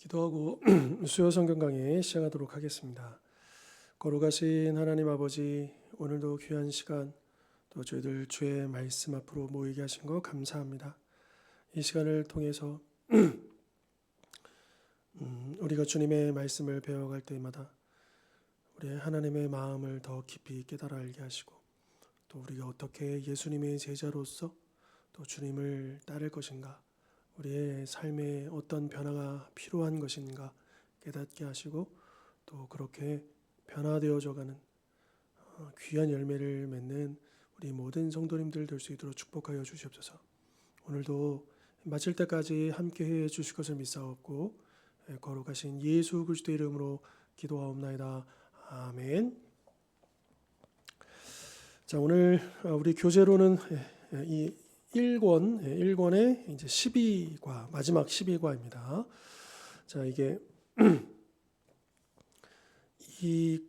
기도하고 수요 성경 강의 시작하도록 하겠습니다. 거룩하신 하나님 아버지, 오늘도 귀한 시간 또 저희들 주의 말씀 앞으로 모이게 하신 거 감사합니다. 이 시간을 통해서 우리가 주님의 말씀을 배워갈 때마다 우리 하나님의 마음을 더 깊이 깨달아 알게 하시고, 또 우리가 어떻게 예수님의 제자로서 또 주님을 따를 것인가, 우리의 삶에 어떤 변화가 필요한 것인가 깨닫게 하시고, 또 그렇게 변화되어져가는 귀한 열매를 맺는 우리 모든 성도님들 될 수 있도록 축복하여 주시옵소서. 오늘도 마칠 때까지 함께해 주실 것을 믿사옵고, 거룩하신 예수 그리스도의 이름으로 기도하옵나이다. 아멘. 자, 오늘 우리 교재로는 이 1권의 이제 12과, 마지막 12과입니다. 자, 이게 이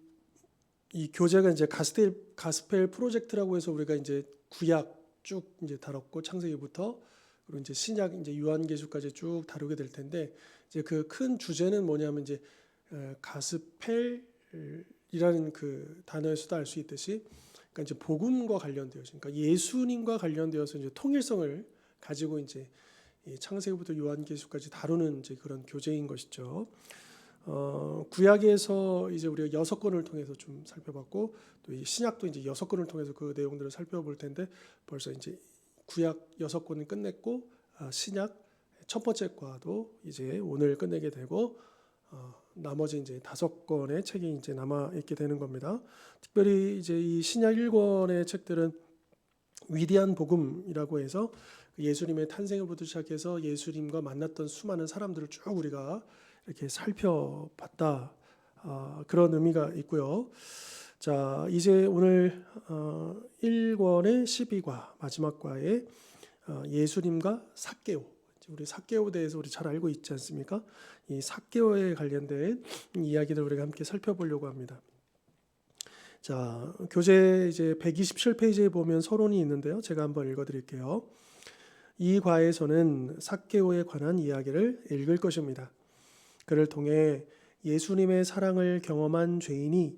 교재가 이제 가스펠 프로젝트라고 해서 우리가 이제 구약 쭉 이제 다뤘고, 창세기부터 그리고 이제 신약 이제 요한계시까지 쭉 다루게 될 텐데, 이제 그 큰 주제는 뭐냐면 이제 가스펠이라는 그 단어에서도 알 수 있듯이, 그러니까 이제 복음과 관련되어, 그러니까 예수님과 관련되어서 이제 통일성을 가지고 이제 창세기부터 요한계시까지 다루는 이제 그런 교재인 것이죠. 구약에서 이제 우리가 6권을 통해서 좀 살펴봤고, 또 이 신약도 이제 6권을 통해서 그 내용들을 살펴볼 텐데, 벌써 이제 구약 6권은 끝냈고, 신약 첫 번째 과도 이제 오늘 끝내게 되고, 나머지 이제 5권의 책이 이제 남아 있게 되는 겁니다. 특별히 이제 이 신약 1권의 책들은 위대한 복음이라고 해서 예수님의 탄생부터 시작해서 예수님과 만났던 수많은 사람들을 쭉 우리가 이렇게 살펴봤다, 그런 의미가 있고요. 자, 이제 오늘 1권의 12과 마지막 과에 예수님과 삭개오, 우리 삭개오에 대해서 우리 잘 알고 있지 않습니까? 이 삭개오에 관련된 이야기들 우리가 함께 살펴보려고 합니다. 자, 교재 이제 127페이지에 보면 서론이 있는데요. 제가 한번 읽어드릴게요. 이 과에서는 삭개오에 관한 이야기를 읽을 것입니다. 그를 통해 예수님의 사랑을 경험한 죄인이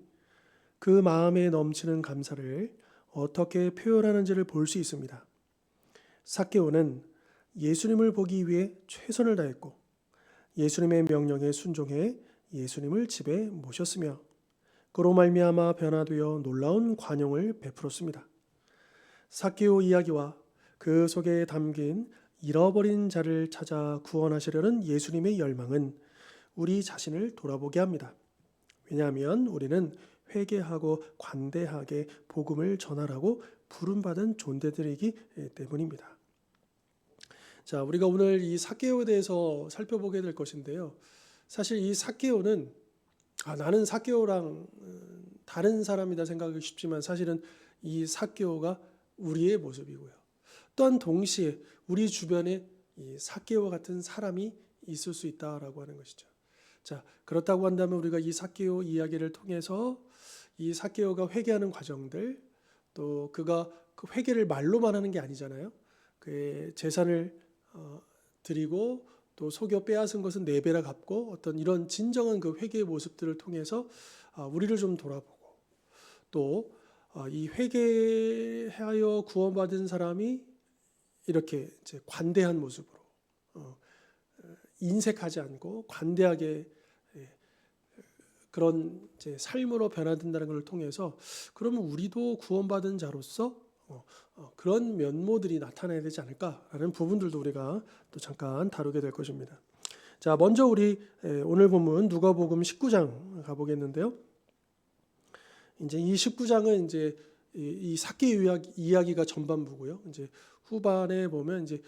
그 마음에 넘치는 감사를 어떻게 표현하는지를 볼 수 있습니다. 삭개오는 예수님을 보기 위해 최선을 다했고, 예수님의 명령에 순종해 예수님을 집에 모셨으며, 그로 말미암아 변화되어 놀라운 관용을 베풀었습니다. 삭개오 이야기와 그 속에 담긴 잃어버린 자를 찾아 구원하시려는 예수님의 열망은 우리 자신을 돌아보게 합니다. 왜냐하면 우리는 회개하고 관대하게 복음을 전하라고 부름받은 존재들이기 때문입니다. 자, 우리가 오늘 이 삭개오에 대해서 살펴보게 될 것인데요. 사실 이 삭개오는 나는 삭개오랑 다른 사람이다 생각하기 쉽지만, 사실은 이 삭개오가 우리의 모습이고요. 또한 동시에 우리 주변에 이 삭개오와 같은 사람이 있을 수 있다라고 하는 것이죠. 자, 그렇다고 한다면 우리가 이 삭개오 이야기를 통해서 이 삭개오가 회개하는 과정들, 또 그가 그 회개를 말로만 하는 게 아니잖아요. 그의 재산을 드리고 또 속여 빼앗은 것은 4배나 갚고, 어떤 이런 진정한 그 회개의 모습들을 통해서 우리를 좀 돌아보고, 또 이 회개하여 구원받은 사람이 이렇게 이제 관대한 모습으로 인색하지 않고 관대하게 그런 이제 삶으로 변화된다는 것을 통해서, 그러면 우리도 구원받은 자로서 그런 면모들이 나타나야 되지 않을까라는 부분들도 우리가 또 잠깐 다루게 될 것입니다. 자, 먼저 우리 오늘 본문 누가복음 19장 가보겠는데요. 이제 이 19장은 이제 이 삭개오 이야기가 전반부고요. 이제 후반에 보면 이제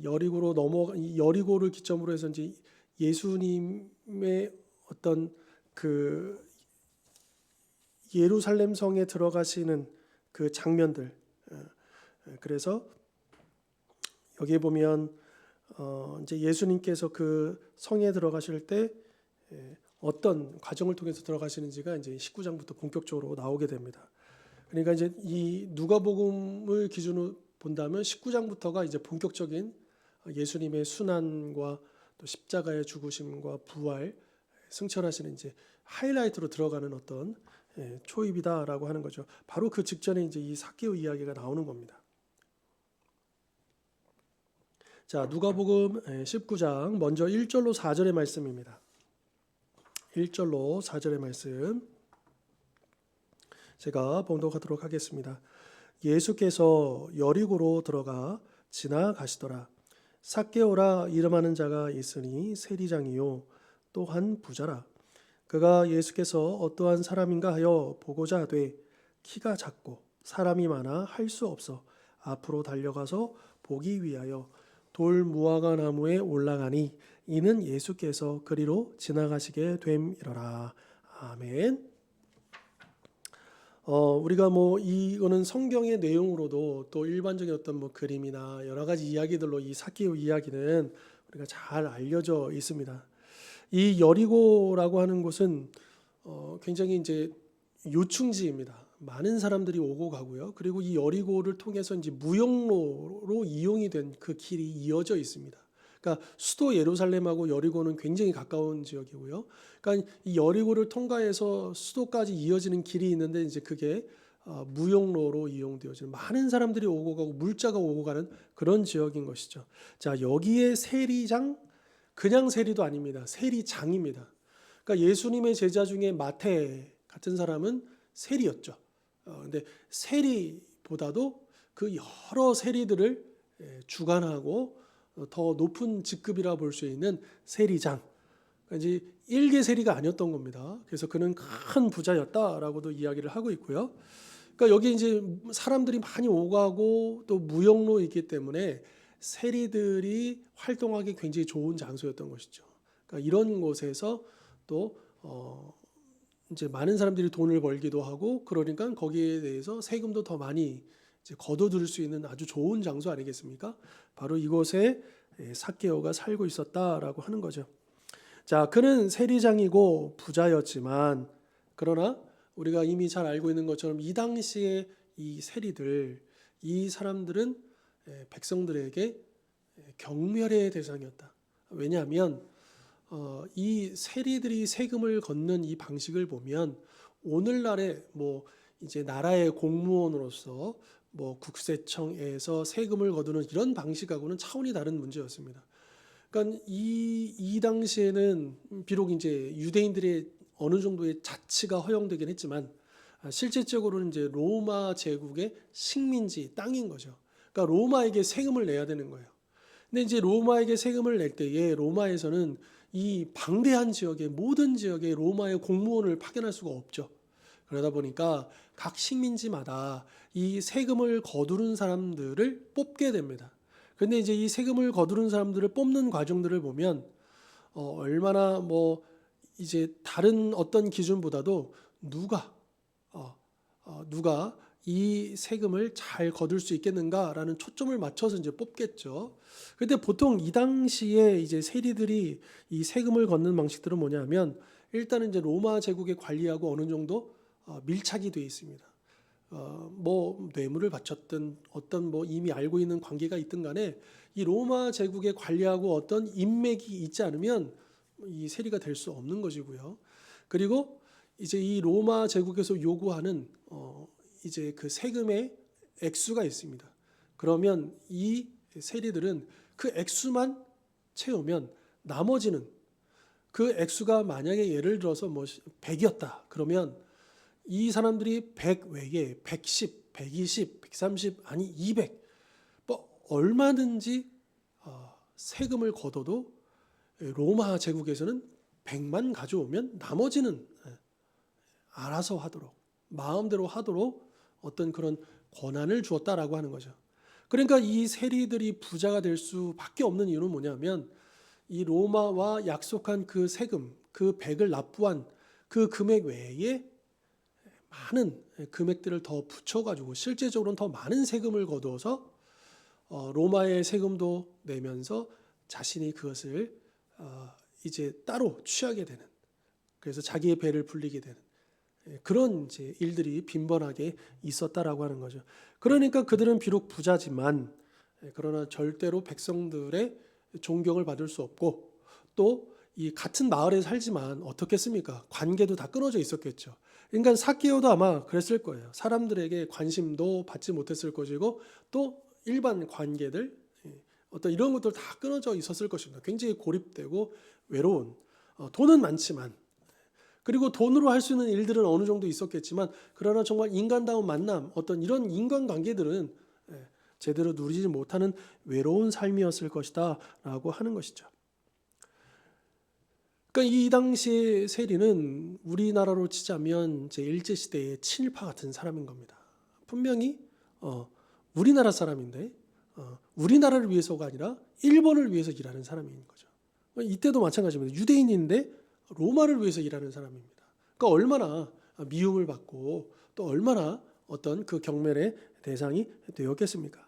여리고를 기점으로 해서 이제 예수님의 어떤 그 예루살렘 성에 들어가시는 그 장면들. 그래서 여기에 보면 이제 예수님께서 그 성에 들어가실 때 어떤 과정을 통해서 들어가시는지가 이제 19장부터 본격적으로 나오게 됩니다. 그러니까 이제 이 누가복음을 기준으로 본다면 19장부터가 이제 본격적인 예수님의 순환과 또 십자가의 죽으심과 부활, 승천하시는 이제 하이라이트로 들어가는 어떤 초입이다라고 하는 거죠. 바로 그 직전에 이제 이 삭개오 이야기가 나오는 겁니다. 자, 누가복음 19장 먼저 1절로 4절의 말씀입니다. 1절로 4절의 말씀 제가 봉독하도록 하겠습니다. 예수께서 여리고로 들어가 지나가시더라. 삭개오라 이름하는 자가 있으니 세리장이요 또한 부자라. 그가 예수께서 어떠한 사람인가 하여 보고자 하되 키가 작고 사람이 많아 할 수 없어 앞으로 달려가서 보기 위하여 돌 무화과 나무에 올라가니 이는 예수께서 그리로 지나가시게 됨이러라. 아멘. 우리가 이거는 성경의 내용으로도 또 일반적인 어떤 그림이나 여러 가지 이야기들로 이 삭개오 이야기는 우리가 잘 알려져 있습니다. 이 여리고라고 하는 곳은 굉장히 이제 요충지입니다. 많은 사람들이 오고 가고요. 그리고 이 여리고를 통해서 이제 무역로로 이용이 된 그 길이 이어져 있습니다. 그러니까 수도 예루살렘하고 여리고는 굉장히 가까운 지역이고요. 그러니까 이 여리고를 통과해서 수도까지 이어지는 길이 있는데 이제 그게 무역로로 이용되어지는 많은 사람들이 오고 가고 물자가 오고 가는 그런 지역인 것이죠. 자, 여기에 세리장, 그냥 세리도 아닙니다. 세리장입니다. 그러니까 예수님의 제자 중에 마태 같은 사람은 세리였죠. 근데 세리보다도 그 여러 세리들을 주관하고 더 높은 직급이라 볼 수 있는 세리장. 그러니까 이제 일개 세리가 아니었던 겁니다. 그래서 그는 큰 부자였다라고도 이야기를 하고 있고요. 그러니까 여기 이제 사람들이 많이 오가고 또 무역로이기 때문에 세리들이 활동하기 굉장히 좋은 장소였던 것이죠. 그러니까 이런 곳에서 또 이제 많은 사람들이 돈을 벌기도 하고 그러니까 거기에 대해서 세금도 더 많이 이제 거둬들일 수 있는 아주 좋은 장소 아니겠습니까? 바로 이곳에 삭개오가 살고 있었다라고 하는 거죠. 자, 그는 세리장이고 부자였지만 그러나 우리가 이미 잘 알고 있는 것처럼 이 당시에 이 세리들, 이 사람들은 백성들에게 경멸의 대상이었다. 왜냐하면 이 세리들이 세금을 걷는 이 방식을 보면 오늘날의 이제 나라의 공무원으로서 국세청에서 세금을 거두는 이런 방식하고는 차원이 다른 문제였습니다. 그러니까 이 당시에는 비록 이제 유대인들의 어느 정도의 자치가 허용되긴 했지만 실질적으로는 이제 로마 제국의 식민지 땅인 거죠. 그러니까 로마에게 세금을 내야 되는 거예요. 근데 이제 로마에게 세금을 낼 때에 로마에서는 이 방대한 지역의 모든 지역에 로마의 공무원을 파견할 수가 없죠. 그러다 보니까 각 식민지마다 이 세금을 거두는 사람들을 뽑게 됩니다. 근데 이제 이 세금을 거두는 사람들을 뽑는 과정들을 보면 얼마나 이제 다른 어떤 기준보다도 누가 이 세금을 잘 거둘 수 있겠는가라는 초점을 맞춰서 이제 뽑겠죠. 근데 보통 이 당시에 이제 세리들이 이 세금을 걷는 방식들은 뭐냐면 일단은 이제 로마 제국의 관리하고 어느 정도 밀착이 되어 있습니다. 뇌물을 바쳤든 어떤 이미 알고 있는 관계가 있든 간에 이 로마 제국의 관리하고 어떤 인맥이 있지 않으면 이 세리가 될 수 없는 것이고요. 그리고 이제 이 로마 제국에서 요구하는 이제 그 세금의 액수가 있습니다. 그러면 이 세리들은 그 액수만 채우면 나머지는 그 액수가 만약에 예를 들어서 100이었다. 그러면 이 사람들이 100 외에 110, 120, 130 아니 200 얼마든지 세금을 걷어도 로마 제국에서는 100만 가져오면 나머지는 알아서 하도록 마음대로 하도록 어떤 그런 권한을 주었다라고 하는 거죠. 그러니까 이 세리들이 부자가 될 수밖에 없는 이유는 뭐냐면 이 로마와 약속한 그 세금, 그 100을 납부한 그 금액 외에 많은 금액들을 더 붙여가지고 실제적으로는 더 많은 세금을 거두어서 로마의 세금도 내면서 자신이 그것을 이제 따로 취하게 되는, 그래서 자기의 배를 불리게 되는 그런 이제 일들이 빈번하게 있었다라고 하는 거죠. 그러니까 그들은 비록 부자지만 그러나 절대로 백성들의 존경을 받을 수 없고 또 이 같은 마을에 살지만 어떻겠습니까? 관계도 다 끊어져 있었겠죠. 그러니까 삭개오도 아마 그랬을 거예요. 사람들에게 관심도 받지 못했을 것이고 또 일반 관계들 어떤 이런 것들 다 끊어져 있었을 것입니다. 굉장히 고립되고 외로운 돈은 많지만 그리고 돈으로 할 수 있는 일들은 어느 정도 있었겠지만 그러나 정말 인간다운 만남 어떤 이런 인간관계들은 제대로 누리지 못하는 외로운 삶이었을 것이다 라고 하는 것이죠. 그러니까 이 당시의 세리는 우리나라로 치자면 제 일제시대의 친일파 같은 사람인 겁니다. 분명히 우리나라 사람인데 우리나라를 위해서가 아니라 일본을 위해서 일하는 사람인 거죠. 이때도 마찬가지입니다. 유대인인데 로마를 위해서 일하는 사람입니다. 그러니까 얼마나 미움을 받고 또 얼마나 어떤 그 경멸의 대상이 되었겠습니까?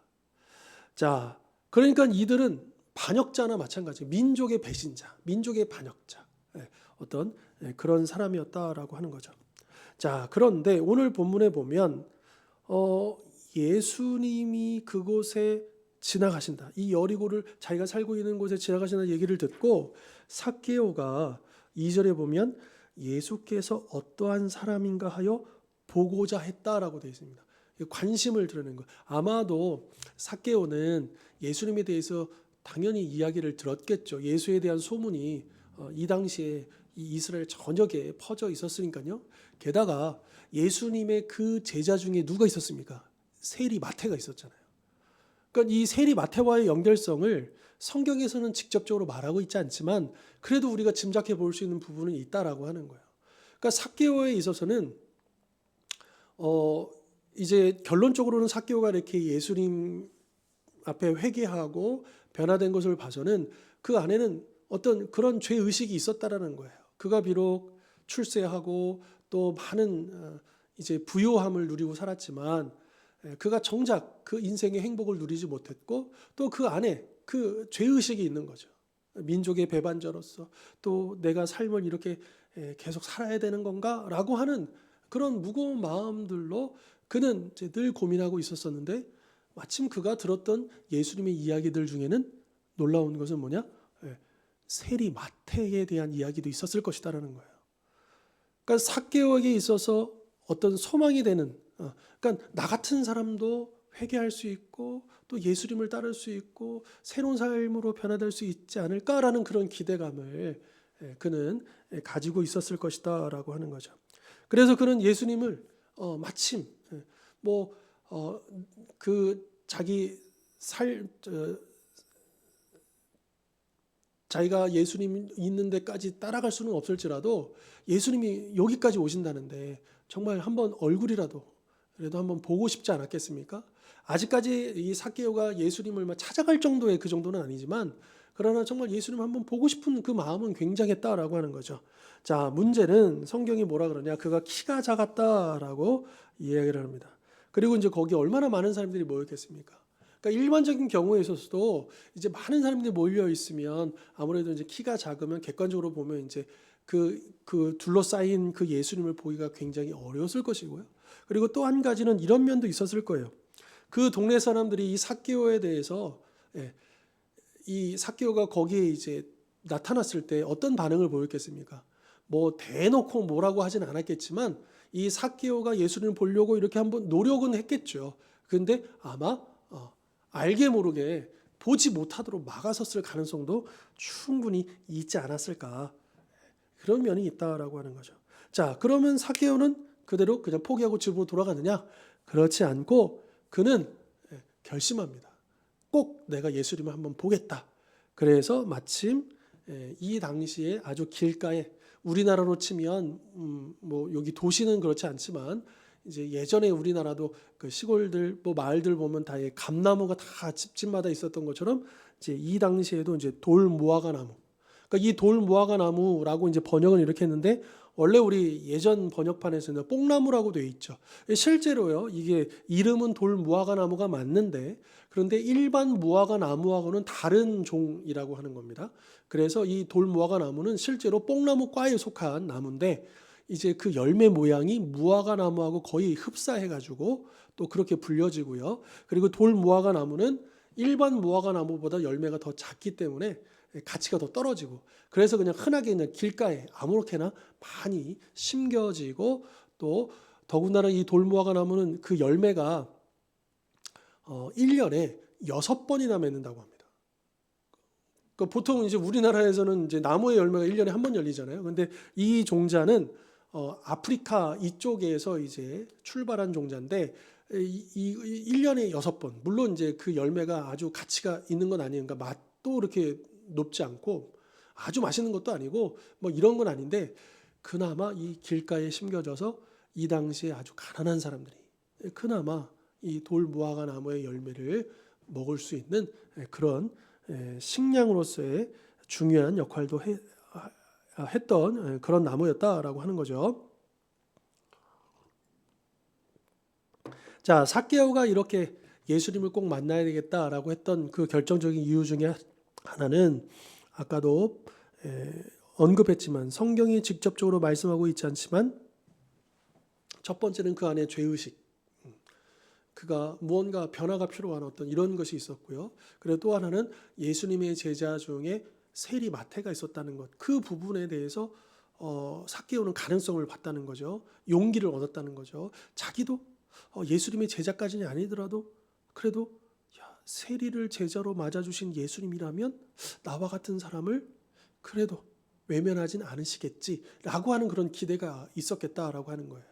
자, 그러니까 이들은 반역자나 마찬가지, 민족의 배신자, 민족의 반역자, 어떤 그런 사람이었다라고 하는 거죠. 자, 그런데 오늘 본문에 보면 예수님이 그곳에 지나가신다. 이 여리고를 자기가 살고 있는 곳에 지나가신다 얘기를 듣고 삭개오가 2절에 보면 예수께서 어떠한 사람인가 하여 보고자 했다라고 되어 있습니다. 관심을 드러낸 거. 아마도 삭개오는 예수님에 대해서 당연히 이야기를 들었겠죠. 예수에 대한 소문이 이 당시에 이 이스라엘 전역에 퍼져 있었으니까요. 게다가 예수님의 그 제자 중에 누가 있었습니까? 세리 마태가 있었잖아요. 그러니까 이 세리 마태와의 연결성을 성경에서는 직접적으로 말하고 있지 않지만 그래도 우리가 짐작해 볼 수 있는 부분은 있다라고 하는 거예요. 그러니까 삭개오에 있어서는 이제 결론적으로는 삭개오가 이렇게 예수님 앞에 회개하고 변화된 것을 봐서는 그 안에는 어떤 그런 죄 의식이 있었다라는 거예요. 그가 비록 출세하고 또 많은 이제 부요함을 누리고 살았지만 그가 정작 그 인생의 행복을 누리지 못했고 또 그 안에 그 죄의식이 있는 거죠. 민족의 배반자로서 또 내가 삶을 이렇게 계속 살아야 되는 건가? 라고 하는 그런 무거운 마음들로 그는 이제 늘 고민하고 있었었는데 마침 그가 들었던 예수님의 이야기들 중에는 놀라운 것은 뭐냐? 세리 마태에 대한 이야기도 있었을 것이다라는 거예요. 그러니까 삭개오에게 있어서 어떤 소망이 되는 그러니까 나 같은 사람도 회개할 수 있고 또 예수님을 따를 수 있고 새로운 삶으로 변화될 수 있지 않을까라는 그런 기대감을 그는 가지고 있었을 것이다라고 하는 거죠. 그래서 그는 예수님을 마침 자기 자기가 예수님 있는 데까지 따라갈 수는 없을지라도 예수님이 여기까지 오신다는데 정말 한번 얼굴이라도 그래도 한번 보고 싶지 않았겠습니까? 아직까지 이 삭개오가 예수님을 막 찾아갈 정도의 그 정도는 아니지만 그러나 정말 예수님 한번 보고 싶은 그 마음은 굉장했다라고 하는 거죠. 자, 문제는 성경이 뭐라 그러냐? 그가 키가 작았다라고 이야기를 합니다. 그리고 이제 거기 얼마나 많은 사람들이 모였겠습니까? 그러니까 일반적인 경우에 있어서도 이제 많은 사람들이 몰려 있으면 아무래도 이제 키가 작으면 객관적으로 보면 이제 그 둘러싸인 그 예수님을 보기가 굉장히 어려웠을 것이고요. 그리고 또 한 가지는 이런 면도 있었을 거예요. 그 동네 사람들이 이 삭개오에 대해서 이 삭개오가 거기에 이제 나타났을 때 어떤 반응을 보였겠습니까? 뭐 대놓고 뭐라고 하진 않았겠지만 이 삭개오가 예수님을 보려고 이렇게 한번 노력은 했겠죠. 그런데 아마 알게 모르게 보지 못하도록 막아섰을 가능성도 충분히 있지 않았을까. 그런 면이 있다라고 하는 거죠. 자, 그러면 삭개오는 그대로 그냥 포기하고 집으로 돌아가느냐? 그렇지 않고 그는 결심합니다. 꼭 내가 예수님을 한번 보겠다. 그래서 마침 이 당시에 아주 길가에 우리나라로 치면 뭐 여기 도시는 그렇지 않지만 이제 예전에 우리나라도 그 시골들 뭐 마을들 보면 다 감나무가 다 집집마다 있었던 것처럼 이제 이 당시에도 이제 돌무화과 나무. 그러니까 이 돌무화과 나무라고 이제 번역을 이렇게 했는데 원래 우리 예전 번역판에서는 뽕나무라고 되어 있죠. 실제로요, 이게 이름은 돌무화과 나무가 맞는데 그런데 일반 무화과 나무하고는 다른 종이라고 하는 겁니다. 그래서 이 돌무화과 나무는 실제로 뽕나무과에 속한 나무인데 이제 그 열매 모양이 무화과 나무하고 거의 흡사해가지고 또 그렇게 불려지고요. 그리고 돌무화과 나무는 일반 무화과 나무보다 열매가 더 작기 때문에 가치가 더 떨어지고, 그래서 그냥 흔하게 그냥 길가에 아무렇게나 많이 심겨지고, 또 더군다나 이 돌무화과 나무는 그 열매가 1년에 6번이나 맺는다고 합니다. 그러니까 보통 이제 우리나라에서는 이제 나무의 열매가 1년에 한 번 열리잖아요. 근데 이 종자는 아프리카 이쪽에서 이제 출발한 종자인데, 이 1년에 6번. 물론 이제 그 열매가 아주 가치가 있는 건 아니에요. 그러니까 맛도 이렇게 높지 않고 아주 맛있는 것도 아니고 뭐 이런 건 아닌데, 그나마 이 길가에 심겨져서 이 당시에 아주 가난한 사람들이 그나마 이 돌무화과 나무의 열매를 먹을 수 있는 그런 식량으로서의 중요한 역할도 했던 그런 나무였다라고 하는 거죠. 자, 삭개오가 이렇게 예수님을 꼭 만나야 되겠다라고 했던 그 결정적인 이유 중에 하나는 아까도 언급했지만 성경이 직접적으로 말씀하고 있지 않지만, 첫 번째는 그 안에 죄의식, 그가 무언가 변화가 필요한 어떤 이런 것이 있었고요. 그리고 또 하나는 예수님의 제자 중에 세리 마태가 있었다는 것, 그 부분에 대해서 삭개오는 가능성을 봤다는 거죠. 용기를 얻었다는 거죠. 자기도 예수님의 제자까지는 아니더라도 그래도 세리를 제자로 맞아주신 예수님이라면 나와 같은 사람을 그래도 외면하진 않으시겠지라고 하는 그런 기대가 있었겠다라고 하는 거예요.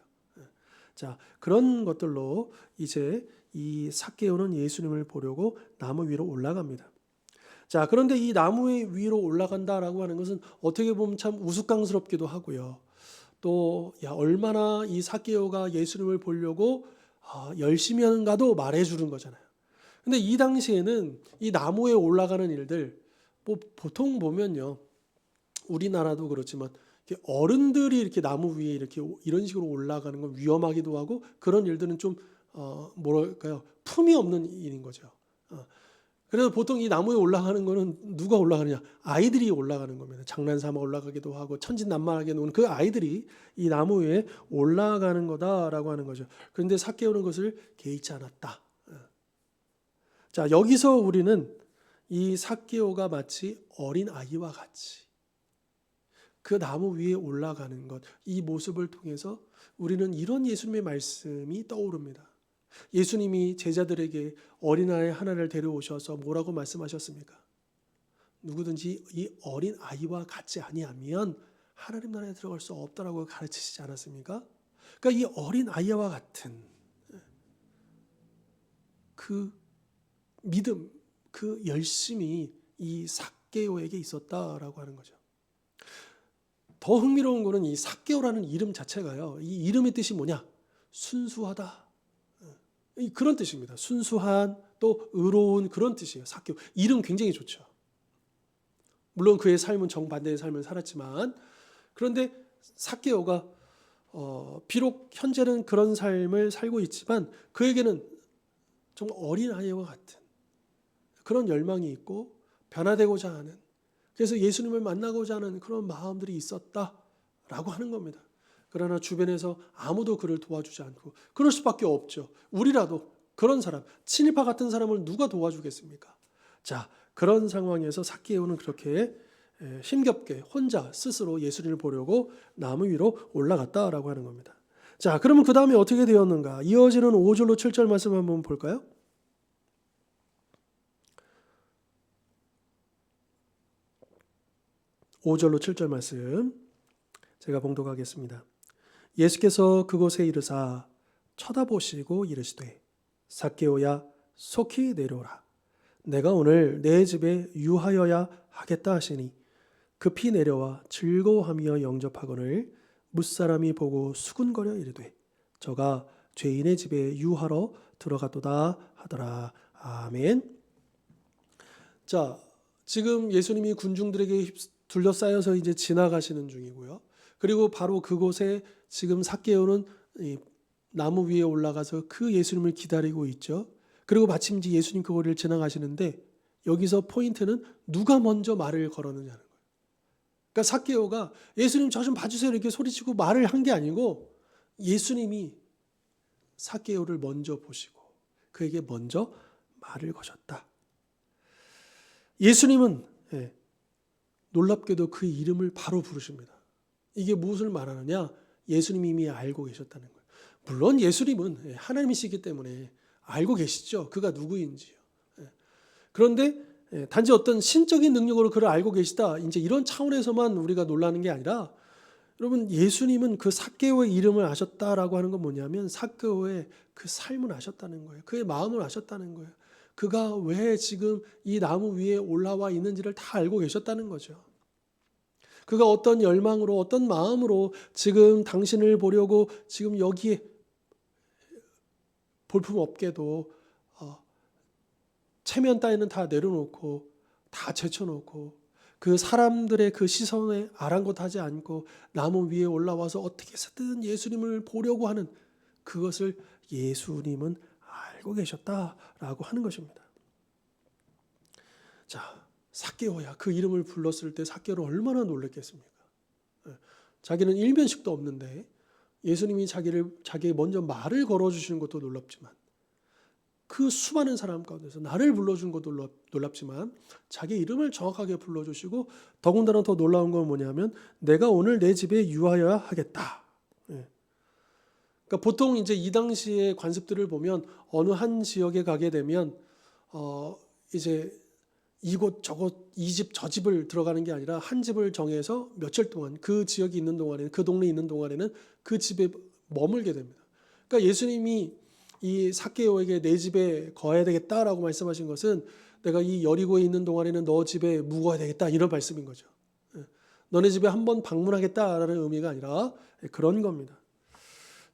자, 그런 것들로 이제 이 삭개오는 예수님을 보려고 나무 위로 올라갑니다. 자, 그런데 이 나무 위로 올라간다라고 하는 것은 어떻게 보면 참 우스꽝스럽기도 하고요. 또 얼마나 이 삭개오가 예수님을 보려고 열심히 하는가도 말해주는 거잖아요. 근데 이 당시에는 이 나무에 올라가는 일들, 뭐 보통 보면요, 우리나라도 그렇지만 어른들이 이렇게 나무 위에 이렇게 이런 식으로 올라가는 건 위험하기도 하고, 그런 일들은 좀 뭐랄까요, 품이 없는 일인 거죠. 그래서 보통 이 나무에 올라가는 거는 누가 올라가느냐? 아이들이 올라가는 겁니다. 장난삼아 올라가기도 하고 천진난만하게 노는 그 아이들이 이 나무 위에 올라가는 거다라고 하는 거죠. 그런데 삭개오는 것을 개의치 않았다. 자, 여기서 우리는 이 삭개오가 마치 어린 아이와 같이 그 나무 위에 올라가는 것, 이 모습을 통해서 우리는 이런 예수님의 말씀이 떠오릅니다. 예수님이 제자들에게 어린아이 하나를 데려오셔서 뭐라고 말씀하셨습니까? 누구든지 이 어린 아이와 같지 아니하면 하나님 나라에 들어갈 수 없다라고 가르치시지 않았습니까? 그러니까 이 어린 아이와 같은 그 믿음, 그 열심이 이 삭개오에게 있었다라고 하는 거죠. 더 흥미로운 거는 이 삭개오라는 이름 자체가요, 이 이름의 뜻이 뭐냐? 순수하다, 그런 뜻입니다. 순수한, 또 의로운, 그런 뜻이에요. 삭개오. 이름 굉장히 좋죠. 물론 그의 삶은 정반대의 삶을 살았지만, 그런데 삭개오가 비록 현재는 그런 삶을 살고 있지만 그에게는 좀 어린 아이와 같은 그런 열망이 있고 변화되고자 하는, 그래서 예수님을 만나고자 하는 그런 마음들이 있었다라고 하는 겁니다. 그러나 주변에서 아무도 그를 도와주지 않고, 그럴 수밖에 없죠. 우리라도 그런 사람, 친일파 같은 사람을 누가 도와주겠습니까? 자, 그런 상황에서 삭개오는 그렇게 힘겹게 혼자 스스로 예수님을 보려고 나무 위로 올라갔다라고 하는 겁니다. 자, 그러면 그 다음에 어떻게 되었는가? 이어지는 5절로 7절 말씀 한번 볼까요? 5절로 7절 말씀 제가 봉독하겠습니다. 예수께서 그곳에 이르사 쳐다보시고 이르시되 삭개오야 속히 내려오라. 내가 오늘 내 집에 유하여야 하겠다 하시니 급히 내려와 즐거워하며 영접하거늘 무사람이 보고 수군거려 이르되 저가 죄인의 집에 유하러 들어갔도다 하더라. 아멘. 자, 지금 예수님이 군중들에게 둘러싸여서 이제 지나가시는 중이고요. 그리고 바로 그곳에 지금 삭개오는 나무 위에 올라가서 그 예수님을 기다리고 있죠. 그리고 마침 이제 예수님 그 거리를 지나가시는데, 여기서 포인트는 누가 먼저 말을 걸었느냐는 거예요. 그러니까 삭개오가 예수님 저 좀 봐주세요 이렇게 소리치고 말을 한 게 아니고, 예수님이 삭개오를 먼저 보시고 그에게 먼저 말을 거셨다. 예수님은 놀랍게도 그 이름을 바로 부르십니다. 이게 무엇을 말하느냐? 예수님이 이미 알고 계셨다는 거예요. 물론 예수님은 하나님이시기 때문에 알고 계시죠. 그가 누구인지요. 그런데 단지 어떤 신적인 능력으로 그를 알고 계시다, 이제 이런 차원에서만 우리가 놀라는 게 아니라, 여러분, 예수님은 그 삭개오의 이름을 아셨다라고 하는 건 뭐냐면 삭개오의 그 삶을 아셨다는 거예요. 그의 마음을 아셨다는 거예요. 그가 왜 지금 이 나무 위에 올라와 있는지를 다 알고 계셨다는 거죠. 그가 어떤 열망으로, 어떤 마음으로 지금 당신을 보려고 지금 여기에 볼품없게도 체면 따위는 다 내려놓고 다 제쳐놓고 그 사람들의 그 시선에 아랑곳하지 않고 나무 위에 올라와서 어떻게 해서든 예수님을 보려고 하는 그것을 예수님은 알고 계셨다라고 하는 것입니다. 자, 삭개오야, 그 이름을 불렀을 때 삭개오는 얼마나 놀랐겠습니까? 자기는 일면식도 없는데 예수님이 자기에게 먼저 말을 걸어주시는 것도 놀랍지만, 그 수많은 사람 가운데서 나를 불러준 것도 놀랍지만 자기 이름을 정확하게 불러주시고, 더군다나 더 놀라운 건 뭐냐면 내가 오늘 내 집에 유하여야 하겠다. 그러니까 보통 이제 이 당시의 관습들을 보면 어느 한 지역에 가게 되면 이제 이곳 저곳 이 집 저 집을 들어가는 게 아니라 한 집을 정해서 며칠 동안 그 지역이 있는 동안에는, 그 동네에 있는 동안에는 그 집에 머물게 됩니다. 그러니까 예수님이 이 삭개오에게 내 집에 거해야 되겠다라고 말씀하신 것은 내가 이 여리고에 있는 동안에는 너 집에 묵어야 되겠다, 이런 말씀인 거죠. 너네 집에 한번 방문하겠다라는 의미가 아니라 그런 겁니다.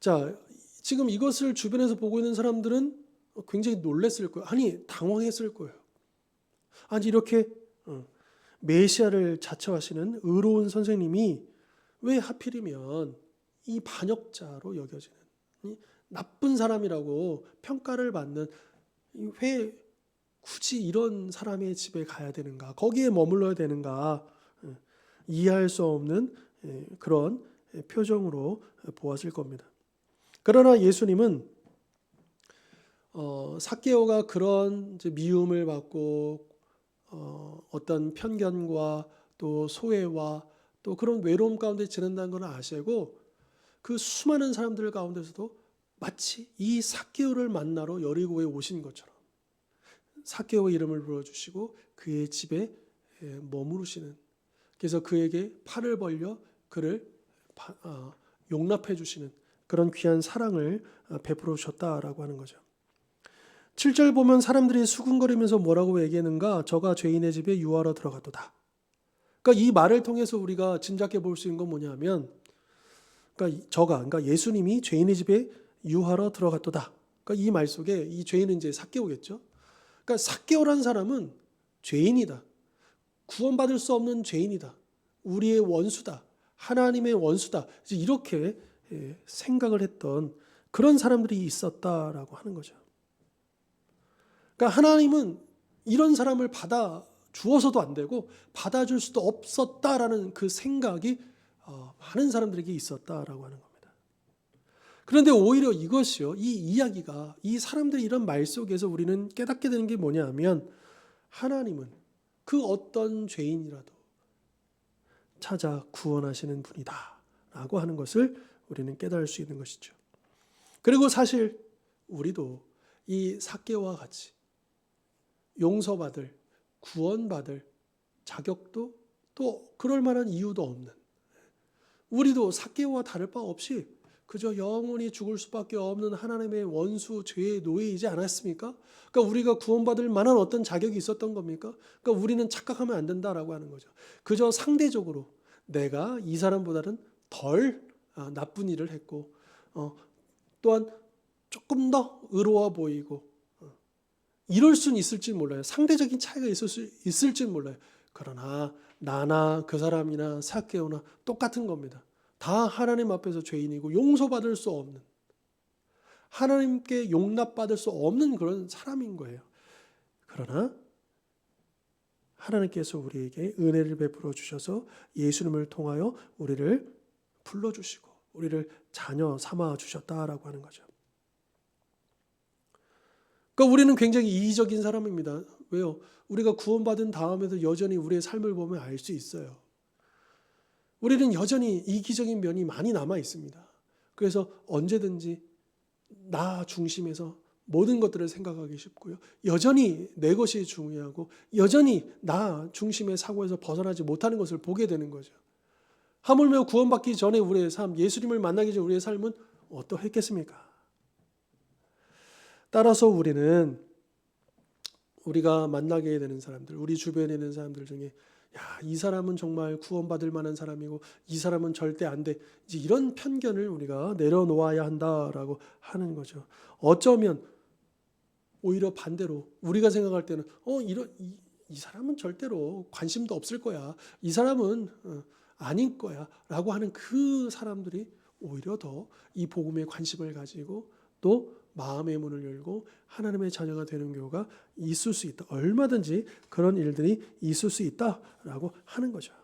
자, 지금 이것을 주변에서 보고 있는 사람들은 굉장히 놀랐을 거예요. 아니, 당황했을 거예요. 아니, 이렇게 메시아를 자처하시는 의로운 선생님이 왜 하필이면 이 반역자로 여겨지는, 나쁜 사람이라고 평가를 받는, 왜 굳이 이런 사람의 집에 가야 되는가, 거기에 머물러야 되는가, 이해할 수 없는 그런 표정으로 보았을 겁니다. 그러나 예수님은 삭개오가 그런 미움을 받고 어떤 편견과 또 소외와 또 그런 외로움 가운데 지낸다는 걸 아시고, 그 수많은 사람들 가운데서도 마치 이 삭개오를 만나러 여리고에 오신 것처럼 삭개오의 이름을 불러주시고 그의 집에 머무르시는, 그래서 그에게 팔을 벌려 그를 용납해 주시는 그런 귀한 사랑을 베풀어 주셨다라고 하는 거죠. 7절 보면 사람들이 수군거리면서 뭐라고 얘기하는가? 저가 죄인의 집에 유하러 들어갔도다. 그러니까 이 말을 통해서 우리가 짐작해 볼 수 있는 건 뭐냐면, 그러니까 예수님이 죄인의 집에 유하러 들어갔도다. 그러니까 이 말 속에 이 죄인은 이제 삭개오겠죠. 그러니까 삭개오라는 사람은 죄인이다. 구원받을 수 없는 죄인이다. 우리의 원수다. 하나님의 원수다. 이렇게 생각을 했던 그런 사람들이 있었다라고 하는 거죠. 그러니까 하나님은 이런 사람을 받아 주어서도 안 되고 받아줄 수도 없었다라는 그 생각이 많은 사람들에게 있었다라고 하는 겁니다. 그런데 오히려 이것이요, 이 이야기가, 이 사람들의 이런 말 속에서 우리는 깨닫게 되는 게 뭐냐 하면, 하나님은 그 어떤 죄인이라도 찾아 구원하시는 분이다 라고 하는 것을 우리는 깨달을 수 있는 것이죠. 그리고 사실 우리도 이 삭개오와 같이 용서받을, 구원받을 자격도 또 그럴 만한 이유도 없는, 우리도 삭개오와 다를 바 없이 그저 영원히 죽을 수밖에 없는 하나님의 원수, 죄의 노예이지 않았습니까? 그러니까 우리가 구원받을 만한 어떤 자격이 있었던 겁니까? 그러니까 우리는 착각하면 안 된다라고 하는 거죠. 그저 상대적으로 내가 이 사람보다는 덜 나쁜 일을 했고, 또한 조금 더 의로워 보이고, 이럴 수는 있을지 몰라요. 상대적인 차이가 있을지 몰라요. 그러나 나나 그 사람이나 삭개오나 똑같은 겁니다. 다 하나님 앞에서 죄인이고 용서받을 수 없는, 하나님께 용납받을 수 없는 그런 사람인 거예요. 그러나 하나님께서 우리에게 은혜를 베풀어 주셔서 예수님을 통하여 우리를 불러주시고 우리를 자녀 삼아 주셨다라고 하는 거죠. 그러니까 우리는 굉장히 이기적인 사람입니다. 왜요? 우리가 구원받은 다음에도 여전히 우리의 삶을 보면 알 수 있어요. 우리는 여전히 이기적인 면이 많이 남아 있습니다. 그래서 언제든지 나 중심에서 모든 것들을 생각하기 쉽고요. 여전히 내 것이 중요하고 여전히 나 중심의 사고에서 벗어나지 못하는 것을 보게 되는 거죠. 하물며 구원받기 전에 우리의 삶, 예수님을 만나기 전 우리의 삶은 어떠했겠습니까? 따라서 우리는 우리가 만나게 되는 사람들, 우리 주변에 있는 사람들 중에 이 사람은 정말 구원받을 만한 사람이고 이 사람은 절대 안 돼. 이제 이런 편견을 우리가 내려놓아야 한다라고 하는 거죠. 어쩌면 오히려 반대로 우리가 생각할 때는 이 사람은 절대로 관심도 없을 거야. 이 사람은 아닌 거야. 라고 하는 그 사람들이 오히려 더 이 복음에 관심을 가지고 또 마음의 문을 열고 하나님의 자녀가 되는 경우가 있을 수 있다. 얼마든지 그런 일들이 있을 수 있다라고 하는 거죠.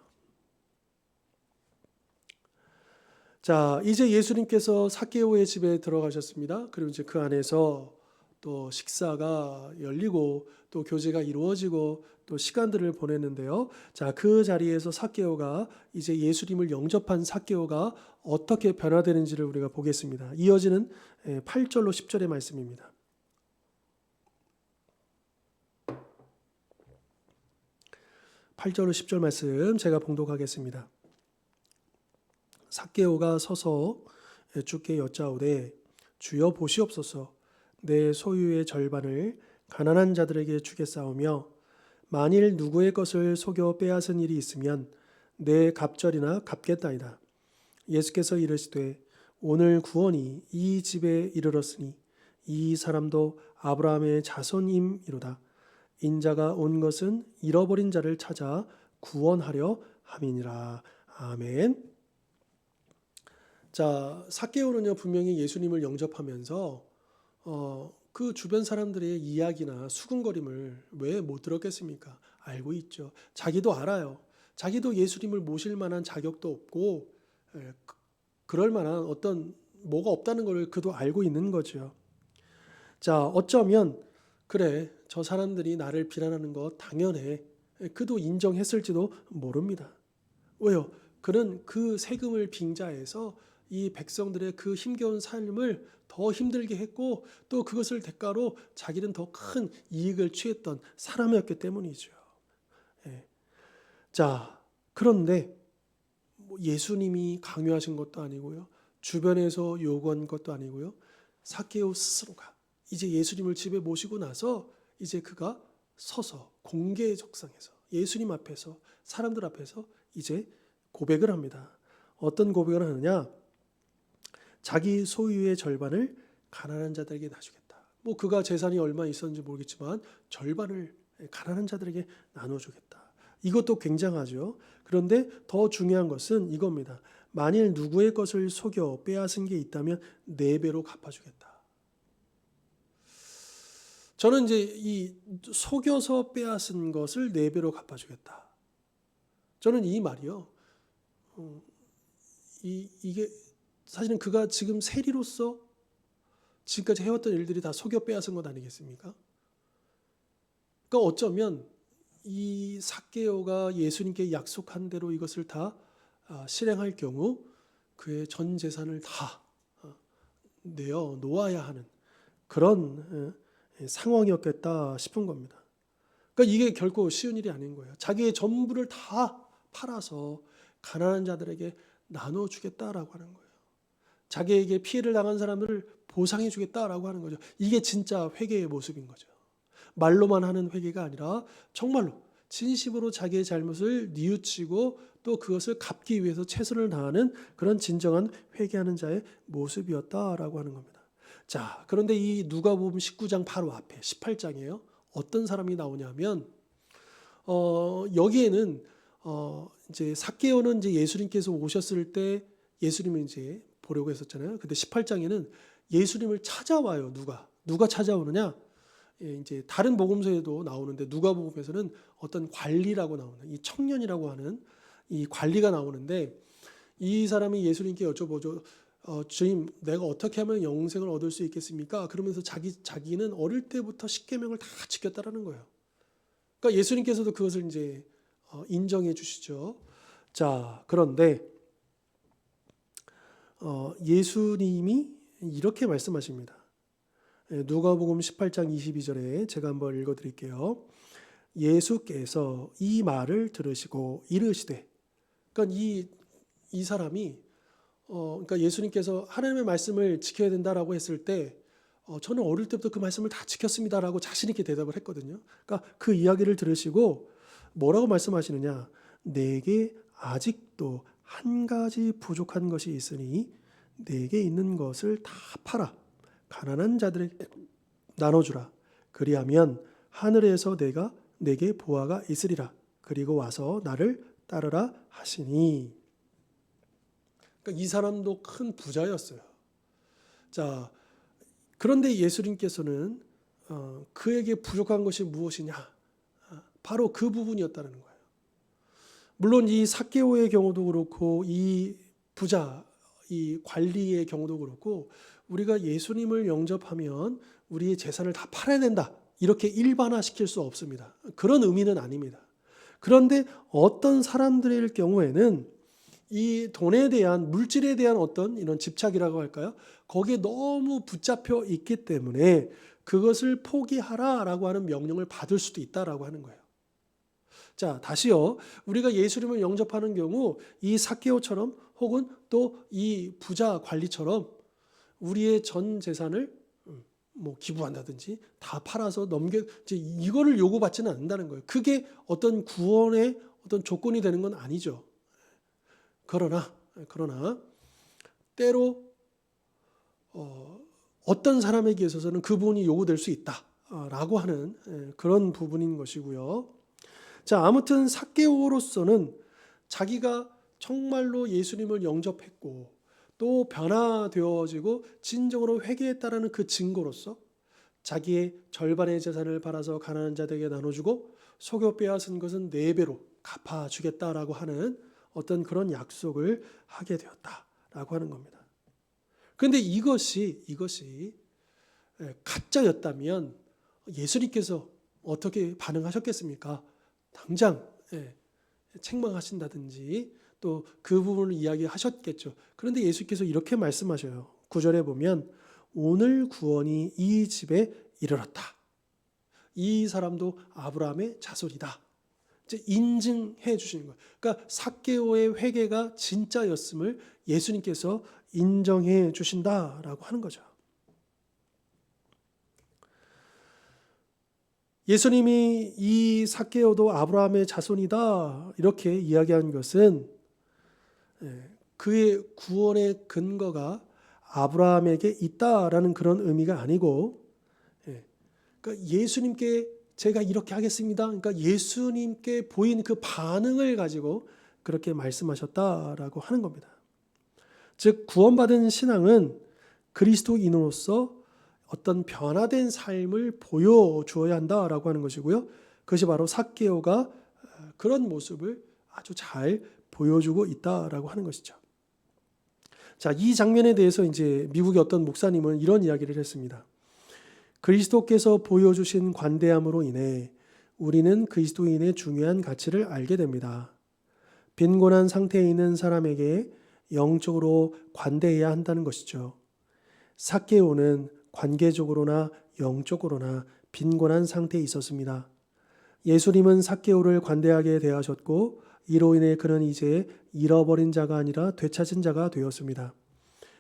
자, 이제 예수님께서 삭개오의 집에 들어가셨습니다. 그리고 이제 그 안에서 또 식사가 열리고 또 교제가 이루어지고 또 시간들을 보냈는데요. 자, 그 자리에서 삭개오가 이제 예수님을 영접한 삭개오가 어떻게 변화되는지를 우리가 보겠습니다. 이어지는 8절로 10절의 말씀입니다. 8절로 10절 말씀 제가 봉독하겠습니다. 삭개오가 서서 주께 여짜오되 주여 보시옵소서 내 소유의 절반을 가난한 자들에게 주겠사오며 만일 누구의 것을 속여 빼앗은 일이 있으면 내 갑절이나 갚겠나이다. 예수께서 이르시되 오늘 구원이 이 집에 이르렀으니 이 사람도 아브라함의 자손임이로다. 인자가 온 것은 잃어버린 자를 찾아 구원하려 함이니라. 아멘. 자, 삭개오는요 분명히 예수님을 영접하면서 그 주변 사람들의 이야기나 수군거림을 왜 못 들었겠습니까? 알고 있죠. 자기도 알아요. 자기도 예수님을 모실 만한 자격도 없고 그럴 만한 어떤 뭐가 없다는 걸 그도 알고 있는 거죠. 자, 어쩌면 그래 저 사람들이 나를 비난하는 거 당연해. 그도 인정했을지도 모릅니다. 왜요? 그는 그 세금을 빙자해서 이 백성들의 그 힘겨운 삶을 더 힘들게 했고 또 그것을 대가로 자기는 더 큰 이익을 취했던 사람이었기 때문이죠. 자, 그런데 예수님이 강요하신 것도 아니고요. 주변에서 요구한 것도 아니고요. 삭개오 스스로가 이제 예수님을 집에 모시고 나서 이제 그가 서서 공개의 적상에서 예수님 앞에서 사람들 앞에서 이제 고백을 합니다. 어떤 고백을 하느냐? 자기 소유의 절반을 가난한 자들에게 나주겠다. 뭐 그가 재산이 얼마 있었는지 모르겠지만 절반을 가난한 자들에게 나눠주겠다. 이것도 굉장하죠. 그런데 더 중요한 것은 이겁니다. 만일 누구의 것을 속여 빼앗은 게 있다면 4배로 갚아주겠다. 저는 이제 이 속여서 빼앗은 것을 4배로 갚아주겠다. 저는 이 말이요. 이게 사실은 그가 지금 세리로서 지금까지 해왔던 일들이 다 속여 빼앗은 것 아니겠습니까? 그러니까 어쩌면 이 삭개오가 예수님께 약속한 대로 이것을 다 실행할 경우 그의 전 재산을 다 내어 놓아야 하는 그런 상황이었겠다 싶은 겁니다. 그러니까 이게 결코 쉬운 일이 아닌 거예요. 자기의 전부를 다 팔아서 가난한 자들에게 나눠주겠다라고 하는 거예요. 자기에게 피해를 당한 사람들을 보상해 주겠다라고 하는 거죠. 이게 진짜 회개의 모습인 거죠. 말로만 하는 회개가 아니라 정말로 진심으로 자기의 잘못을 뉘우치고 또 그것을 갚기 위해서 최선을 다하는 그런 진정한 회개하는 자의 모습이었다라고 하는 겁니다. 자, 그런데 이 누가복음 19장 바로 앞에 18장이에요. 어떤 사람이 나오냐면 여기에는 이제 삭개오는 이제 예수님께서 오셨을 때 예수님을 이제 보려고 했었잖아요. 근데 18장에는 예수님을 찾아와요. 누가 찾아오느냐? 이제 다른 복음서에도 나오는데 누가복음에서는 어떤 관리라고 나오는 이 청년이라고 하는 이 관리가 나오는데 이 사람이 예수님께 여쭤보죠. 주님, 내가 어떻게 하면 영생을 얻을 수 있겠습니까? 그러면서 자기는 어릴 때부터 십계명을 다 지켰다라는 거예요. 그러니까 예수님께서도 그것을 이제 인정해 주시죠. 자, 그런데 예수님이 이렇게 말씀하십니다. 누가복음 18장 22절에 제가 한번 읽어드릴게요. 예수께서 이 말을 들으시고 이르시되, 그러니까 이 사람이 그러니까 예수님께서 하나님의 말씀을 지켜야 된다라고 했을 때 저는 어릴 때부터 그 말씀을 다 지켰습니다라고 자신 있게 대답을 했거든요. 그러니까 그 이야기를 들으시고 뭐라고 말씀하시느냐? 내게 아직도 한 가지 부족한 것이 있으니 내게 있는 것을 다 팔아 가난한 자들에게 나눠주라. 그리하면 하늘에서 내게 보화가 있으리라. 그리고 와서 나를 따르라 하시니. 그러니까 이 사람도 큰 부자였어요. 자, 그런데 예수님께서는 그에게 부족한 것이 무엇이냐? 바로 그 부분이었다는 거예요. 물론 이 삭개오의 경우도 그렇고 이 부자, 이 관리의 경우도 그렇고 우리가 예수님을 영접하면 우리의 재산을 다 팔아야 된다. 이렇게 일반화시킬 수 없습니다. 그런 의미는 아닙니다. 그런데 어떤 사람들의 경우에는 이 돈에 대한, 물질에 대한 어떤 이런 집착이라고 할까요? 거기에 너무 붙잡혀 있기 때문에 그것을 포기하라라고 하는 명령을 받을 수도 있다라고 하는 거예요. 자, 다시요. 우리가 예수님을 영접하는 경우 이 삭개오처럼 혹은 또 이 부자 관리처럼 우리의 전 재산을 뭐 기부한다든지 다 팔아서 이제 이거를 요구받지는 않는다는 거예요. 그게 어떤 구원의 어떤 조건이 되는 건 아니죠. 그러나 때로 어떤 사람에게 있어서는 그 부분이 요구될 수 있다라고 하는 그런 부분인 것이고요. 자, 아무튼 삭개오로서는 자기가 정말로 예수님을 영접했고 또 변화되어지고 진정으로 회개했다라는 그 증거로서 자기의 절반의 재산을 팔아서 가난한 자들에게 나눠주고 속여 빼앗은 것은 4배로 갚아주겠다라고 하는 어떤 그런 약속을 하게 되었다라고 하는 겁니다. 그런데 이것이 가짜였다면 예수님께서 어떻게 반응하셨겠습니까? 당장 책망하신다든지 또 그 부분을 이야기하셨겠죠. 그런데 예수께서 이렇게 말씀하셔요. 9절에 보면 오늘 구원이 이 집에 이르렀다. 이 사람도 아브라함의 자손이다. 이제 인증해 주시는 거예요. 그러니까 삭개오의 회개가 진짜였음을 예수님께서 인정해 주신다라고 하는 거죠. 예수님이 이 삭개오도 아브라함의 자손이다 이렇게 이야기한 것은 그의 구원의 근거가 아브라함에게 있다라는 그런 의미가 아니고, 그러니까 예수님께 제가 이렇게 하겠습니다. 그러니까 예수님께 보인 그 반응을 가지고 그렇게 말씀하셨다라고 하는 겁니다. 즉 구원받은 신앙은 그리스도인으로서 어떤 변화된 삶을 보여주어야 한다라고 하는 것이고요. 그것이 바로 삭개오가 그런 모습을 아주 잘 보여주고 있다라고 하는 것이죠. 자, 이 장면에 대해서 이제 미국의 어떤 목사님은 이런 이야기를 했습니다. 그리스도께서 보여주신 관대함으로 인해 우리는 그리스도인의 중요한 가치를 알게 됩니다. 빈곤한 상태에 있는 사람에게 영적으로 관대해야 한다는 것이죠. 삭개오는 관계적으로나 영적으로나 빈곤한 상태에 있었습니다. 예수님은 삭개오를 관대하게 대하셨고 이로 인해 그는 이제 잃어버린 자가 아니라 되찾은 자가 되었습니다.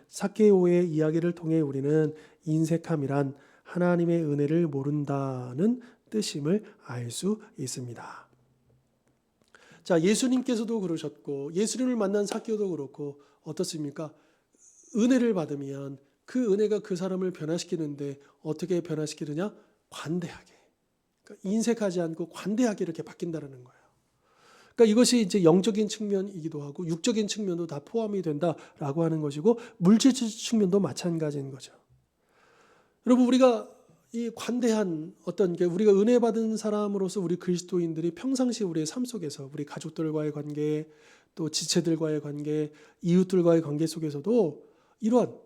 삭개오의 이야기를 통해 우리는 인색함이란 하나님의 은혜를 모른다는 뜻임을 알 수 있습니다. 자, 예수님께서도 그러셨고 예수님을 만난 삭개오도 그렇고 어떻습니까? 은혜를 받으면 그 은혜가 그 사람을 변화시키는데 어떻게 변화시키느냐? 관대하게. 그러니까 인색하지 않고 관대하게 이렇게 바뀐다는 거예요. 그러니까 이것이 이제 영적인 측면이기도 하고 육적인 측면도 다 포함이 된다라고 하는 것이고 물질적 측면도 마찬가지인 거죠. 여러분 우리가 이 관대한 어떤 게 우리가 은혜 받은 사람으로서 우리 그리스도인들이 평상시 우리의 삶 속에서 우리 가족들과의 관계 또 지체들과의 관계 이웃들과의 관계 속에서도 이러한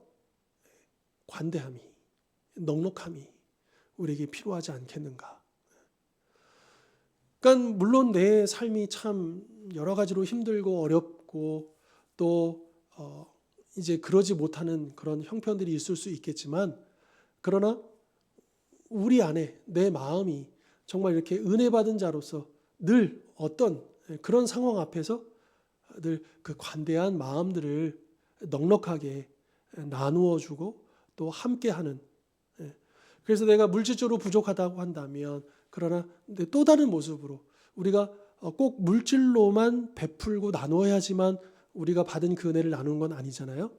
관대함이 넉넉함이 우리에게 필요하지 않겠는가. 그러니까 물론 내 삶이 참 여러 가지로 힘들고 어렵고 또 이제 그러지 못하는 그런 형편들이 있을 수 있겠지만, 그러나 우리 안에 내 마음이 정말 이렇게 은혜 받은 자로서 늘 어떤 그런 상황 앞에서 늘 그 관대한 마음들을 넉넉하게 나누어 주고 또 함께하는, 그래서 내가 물질적으로 부족하다고 한다면, 그러나 또 다른 모습으로 우리가 꼭 물질로만 베풀고 나눠야지만 우리가 받은 그 은혜를 나누는 건 아니잖아요.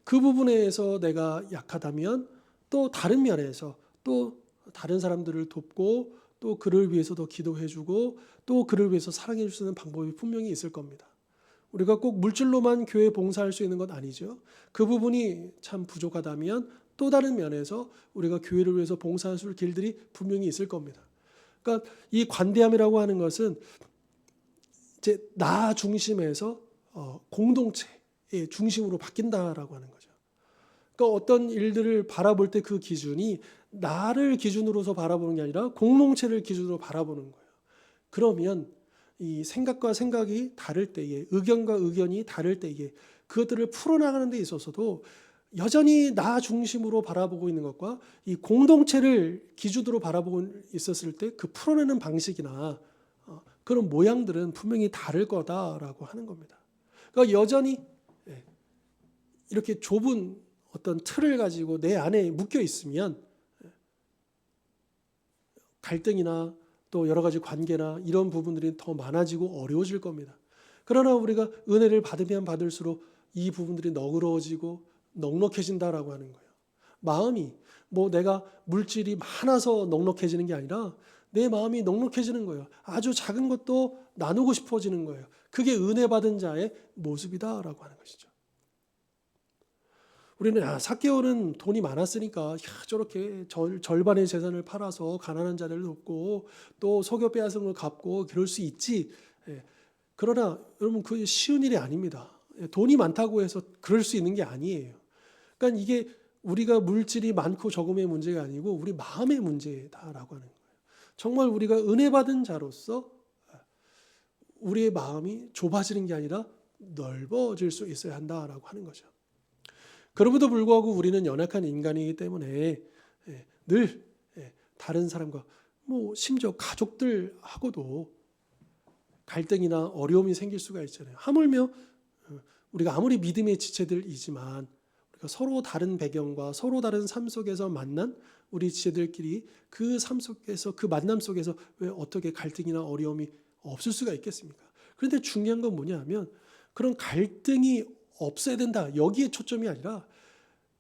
그 부분에서 내가 약하다면 또 다른 면에서 또 다른 사람들을 돕고 또 그를 위해서도 기도해주고 또 그를 위해서 사랑해 줄 수 있는 방법이 분명히 있을 겁니다. 우리가 꼭 물질로만 교회 봉사할 수 있는 건 아니죠. 그 부분이 참 부족하다면 또 다른 면에서 우리가 교회를 위해서 봉사할 수 있는 길들이 분명히 있을 겁니다. 그러니까 이 관대함이라고 하는 것은 이제 나 중심에서 공동체의 중심으로 바뀐다라고 하는 거죠. 그러니까 어떤 일들을 바라볼 때 그 기준이 나를 기준으로서 바라보는 게 아니라 공동체를 기준으로 바라보는 거예요. 그러면 이 생각과 생각이 다를 때에, 의견과 의견이 다를 때에 그것들을 풀어나가는 데 있어서도 여전히 나 중심으로 바라보고 있는 것과 이 공동체를 기준으로 바라보고 있었을 때 그 풀어내는 방식이나 그런 모양들은 분명히 다를 거다라고 하는 겁니다. 그러니까 여전히 이렇게 좁은 어떤 틀을 가지고 내 안에 묶여 있으면 갈등이나 또 여러 가지 관계나 이런 부분들이 더 많아지고 어려워질 겁니다. 그러나 우리가 은혜를 받으면 받을수록 이 부분들이 너그러워지고 넉넉해진다라고 하는 거예요. 마음이 내가 물질이 많아서 넉넉해지는 게 아니라 내 마음이 넉넉해지는 거예요. 아주 작은 것도 나누고 싶어지는 거예요. 그게 은혜 받은 자의 모습이다라고 하는 것이죠. 우리는 삭개오는 돈이 많았으니까 저렇게 절반의 재산을 팔아서 가난한 자를 돕고 또 속여 빼앗은 걸 갚고 그럴 수 있지. 그러나 여러분, 그 쉬운 일이 아닙니다. 돈이 많다고 해서 그럴 수 있는 게 아니에요. 그러니까 이게 우리가 물질이 많고 적음의 문제가 아니고 우리 마음의 문제다라고 하는 거예요. 정말 우리가 은혜 받은 자로서 우리의 마음이 좁아지는 게 아니라 넓어질 수 있어야 한다라고 하는 거죠. 그럼에도 불구하고 우리는 연약한 인간이기 때문에 늘 다른 사람과 심지어 가족들하고도 갈등이나 어려움이 생길 수가 있잖아요. 하물며 우리가 아무리 믿음의 지체들이지만 우리가 서로 다른 배경과 서로 다른 삶 속에서 만난 우리 지체들끼리 그 삶 속에서, 그 만남 속에서 왜 어떻게 갈등이나 어려움이 없을 수가 있겠습니까? 그런데 중요한 건 뭐냐 하면 그런 갈등이 없어야 된다, 여기에 초점이 아니라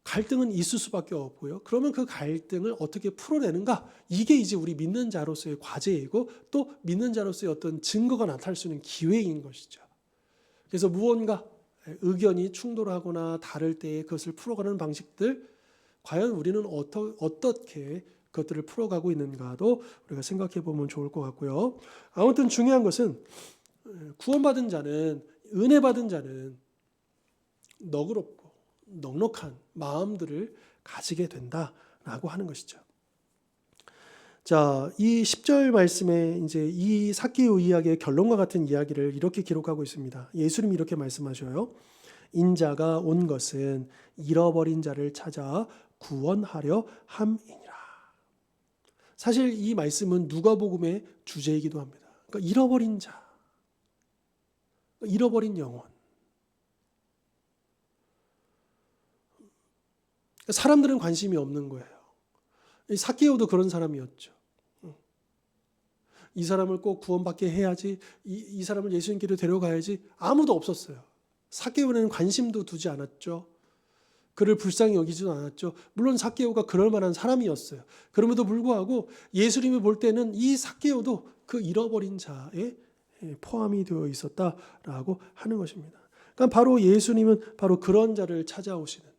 갈등은 있을 수밖에 없고요. 그러면 그 갈등을 어떻게 풀어내는가, 이게 이제 우리 믿는 자로서의 과제이고 또 믿는 자로서의 어떤 증거가 나타날 수 있는 기회인 것이죠. 그래서 무언가 의견이 충돌하거나 다를 때에 그것을 풀어가는 방식들, 과연 우리는 어떻게 그것들을 풀어가고 있는가도 우리가 생각해 보면 좋을 것 같고요. 아무튼 중요한 것은 구원받은 자는, 은혜 받은 자는 너그럽고 넉넉한 마음들을 가지게 된다라고 하는 것이죠. 자, 이 10절 말씀에 이제 이 삭개오 이야기의 결론과 같은 이야기를 이렇게 기록하고 있습니다. 예수님이 이렇게 말씀하셔요. 인자가 온 것은 잃어버린 자를 찾아 구원하려 함이니라. 사실 이 말씀은 누가복음의 주제이기도 합니다. 그러니까 잃어버린 자, 잃어버린 영혼. 사람들은 관심이 없는 거예요. 삭개오도 그런 사람이었죠. 이 사람을 꼭 구원받게 해야지, 이 사람을 예수님께로 데려가야지, 아무도 없었어요. 삭개오는 관심도 두지 않았죠. 그를 불쌍히 여기지도 않았죠. 물론 삭개오가 그럴 만한 사람이었어요. 그럼에도 불구하고 예수님이 볼 때는 이 삭개오도 그 잃어버린 자에 포함이 되어 있었다라고 하는 것입니다. 그러니까 바로 예수님은 바로 그런 자를 찾아오시는,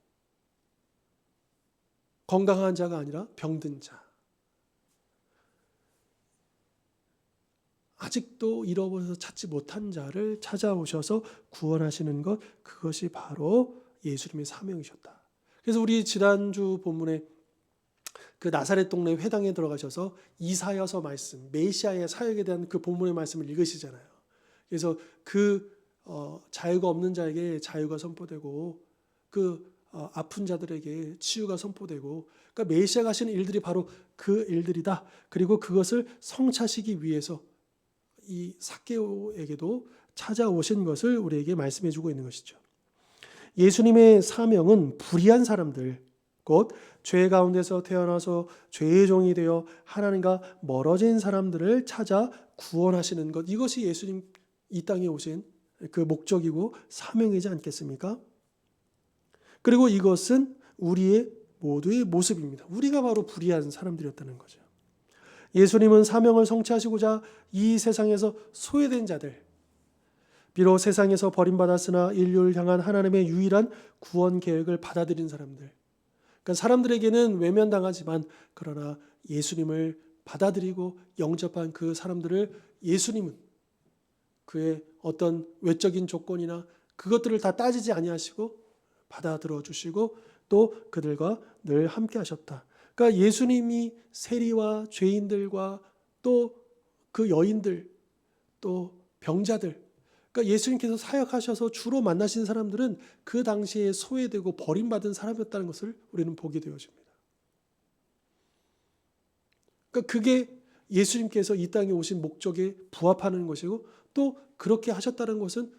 건강한 자가 아니라 병든 자, 아직도 잃어버려서 찾지 못한 자를 찾아오셔서 구원하시는 것, 그것이 바로 예수님의 사명이셨다. 그래서 우리 지난주 본문에 그 나사렛 동네 회당에 들어가셔서 이사야서 말씀, 메시아의 사역에 대한 그 본문의 말씀을 읽으시잖아요. 그래서 그 자유가 없는 자에게 자유가 선포되고 그 아픈 자들에게 치유가 선포되고, 그러니까 메시아가 하시는 일들이 바로 그 일들이다. 그리고 그것을 성취하시기 위해서 이 삭개오에게도 찾아오신 것을 우리에게 말씀해 주고 있는 것이죠. 예수님의 사명은 불의한 사람들, 곧 죄 가운데서 태어나서 죄의 종이 되어 하나님과 멀어진 사람들을 찾아 구원하시는 것, 이것이 예수님 이 땅에 오신 그 목적이고 사명이지 않겠습니까? 그리고 이것은 우리의 모두의 모습입니다. 우리가 바로 불의한 사람들이었다는 거죠. 예수님은 사명을 성취하시고자 이 세상에서 소외된 자들, 비록 세상에서 버림받았으나 인류를 향한 하나님의 유일한 구원 계획을 받아들인 사람들, 그러니까 사람들에게는 외면당하지만 그러나 예수님을 받아들이고 영접한 그 사람들을 예수님은 그의 어떤 외적인 조건이나 그것들을 다 따지지 아니하시고 받아들여 주시고 또 그들과 늘 함께 하셨다. 그러니까 예수님이 세리와 죄인들과 또 그 여인들, 또 병자들, 그러니까 예수님께서 사역하셔서 주로 만나신 사람들은 그 당시에 소외되고 버림받은 사람이었다는 것을 우리는 보게 되어집니다. 그러니까 그게 예수님께서 이 땅에 오신 목적에 부합하는 것이고, 또 그렇게 하셨다는 것은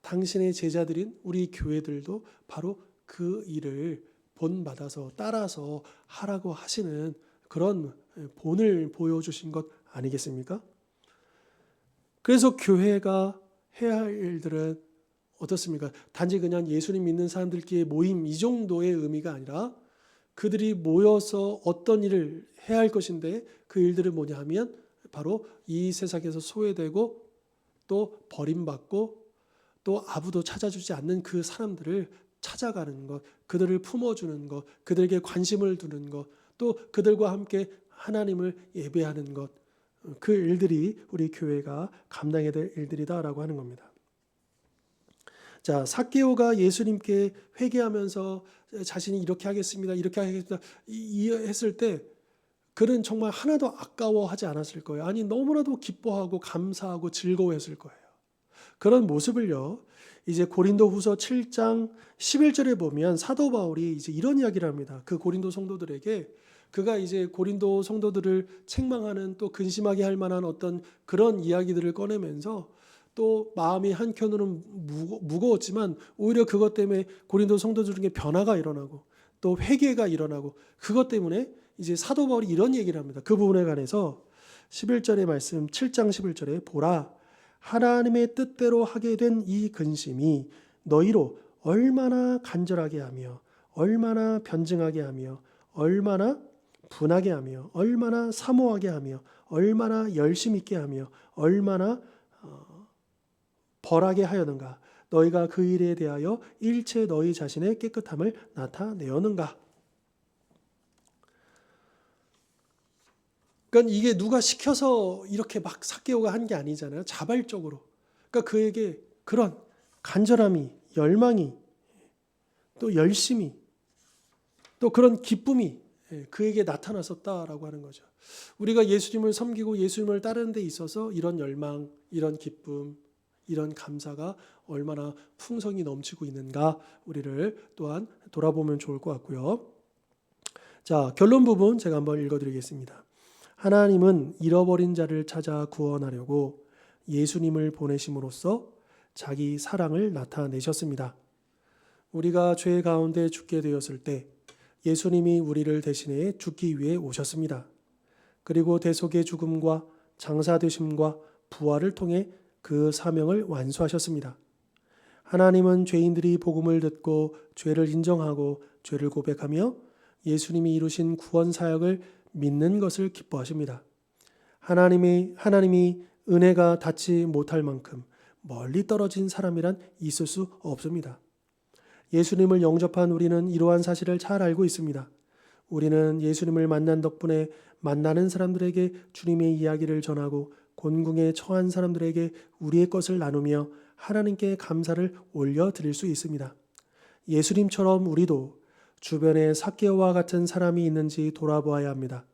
당신의 제자들인 우리 교회들도 바로 그 일을 본받아서 따라서 하라고 하시는 그런 본을 보여주신 것 아니겠습니까? 그래서 교회가 해야 할 일들은 어떻습니까? 단지 그냥 예수님 믿는 사람들끼리 모임 이 정도의 의미가 아니라 그들이 모여서 어떤 일을 해야 할 것인데, 그 일들은 뭐냐 하면 바로 이 세상에서 소외되고 또 버림받고 또 아무도 찾아주지 않는 그 사람들을 찾아가는 것, 그들을 품어주는 것, 그들에게 관심을 두는 것, 또 그들과 함께 하나님을 예배하는 것, 그 일들이 우리 교회가 감당해야 될 일들이다라고 하는 겁니다. 자, 삭개오가 예수님께 회개하면서 자신이 이렇게 하겠습니다, 이렇게 하겠습니다 했을 때 그는 정말 하나도 아까워하지 않았을 거예요. 아니, 너무나도 기뻐하고 감사하고 즐거워했을 거예요. 그런 모습을요, 이제 고린도후서 7장 11절에 보면 사도 바울이 이제 이런 이야기를 합니다. 그 고린도 성도들에게 그가 이제 고린도 성도들을 책망하는, 또 근심하게 할 만한 어떤 그런 이야기들을 꺼내면서 또 마음이 한켠으로는 무거웠지만 오히려 그것 때문에 고린도 성도들 중에 변화가 일어나고 또 회개가 일어나고, 그것 때문에 이제 사도 바울이 이런 얘기를 합니다. 그 부분에 관해서 11절의 말씀, 7장 11절에 보라, 하나님의 뜻대로 하게 된 이 근심이 너희로 얼마나 간절하게 하며 얼마나 변증하게 하며 얼마나 분하게 하며 얼마나 사모하게 하며 얼마나 열심 있게 하며 얼마나 벌하게 하였는가. 너희가 그 일에 대하여 일체 너희 자신의 깨끗함을 나타내었는가. 그러니까 이게 누가 시켜서 이렇게 막 삭개오가 한 게 아니잖아요. 자발적으로. 그러니까 그에게 그런 간절함이, 열망이, 또 열심이, 또 그런 기쁨이 그에게 나타났었다라고 하는 거죠. 우리가 예수님을 섬기고 예수님을 따르는 데 있어서 이런 열망, 이런 기쁨, 이런 감사가 얼마나 풍성이 넘치고 있는가, 우리를 또한 돌아보면 좋을 것 같고요. 자, 결론 부분 제가 한번 읽어드리겠습니다. 하나님은 잃어버린 자를 찾아 구원하려고 예수님을 보내심으로써 자기 사랑을 나타내셨습니다. 우리가 죄 가운데 죽게 되었을 때 예수님이 우리를 대신해 죽기 위해 오셨습니다. 그리고 대속의 죽음과 장사되심과 부활을 통해 그 사명을 완수하셨습니다. 하나님은 죄인들이 복음을 듣고 죄를 인정하고 죄를 고백하며 예수님이 이루신 구원 사역을 믿는 것을 기뻐하십니다. 하나님이 은혜가 닿지 못할 만큼 멀리 떨어진 사람이란 있을 수 없습니다. 예수님을 영접한 우리는 이러한 사실을 잘 알고 있습니다. 우리는 예수님을 만난 덕분에 만나는 사람들에게 주님의 이야기를 전하고 곤궁에 처한 사람들에게 우리의 것을 나누며 하나님께 감사를 올려드릴 수 있습니다. 예수님처럼 우리도 주변에 삭개오와 같은 사람이 있는지 돌아보아야 합니다.